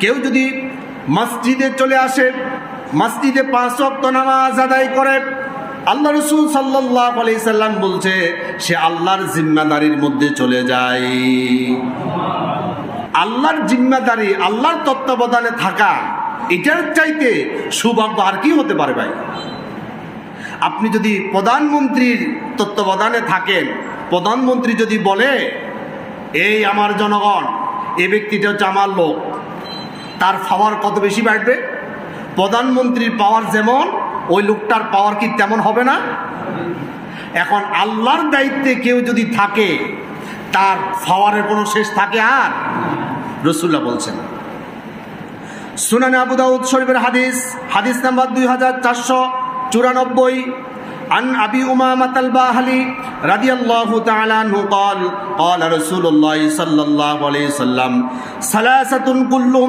কেউ যদি মসজিদে চলে আসে, মসজিদে 5 ওয়াক্ত নামাজ আদায় করে, আল্লাহ রাসূল সাল্লাল্লাহু আলাইহি সাল্লাম বলছে সে আল্লাহর জিম্মাদারির মধ্যে চলে যায়। আল্লাহর জিম্মাদারি, আল্লাহর তত্ত্বাবধানে থাকা, এটার চাইতে সৌভাগ্য আর কি হতে পারে ভাই? আপনি যদি প্রধানমন্ত্রীর তত্ত্বাবধানে থাকেন, প্রধানমন্ত্রী যদি বলে এই আমার জনগণ, এই ব্যক্তিটা হচ্ছে আমার লোক, তার পাওয়ার কত বেশি বাড়বে? প্রধানমন্ত্রীর পাওয়ার যেমন, ওই লোকটার পাওয়ার কি তেমন হবে না? এখন আল্লাহর দায়িত্বে কেউ যদি থাকে, তার পাওয়ারের কোনো শেষ থাকে আর? রাসূলুল্লাহ বলছেন। সুনানে আবু দাউদ শরীফের হাদিস নাম্বার 2494, عن أبي أمامة الباهلي رضي الله تعالى عنه قال قال رسول الله صلى الله عليه وسلم ثلاثة كلهم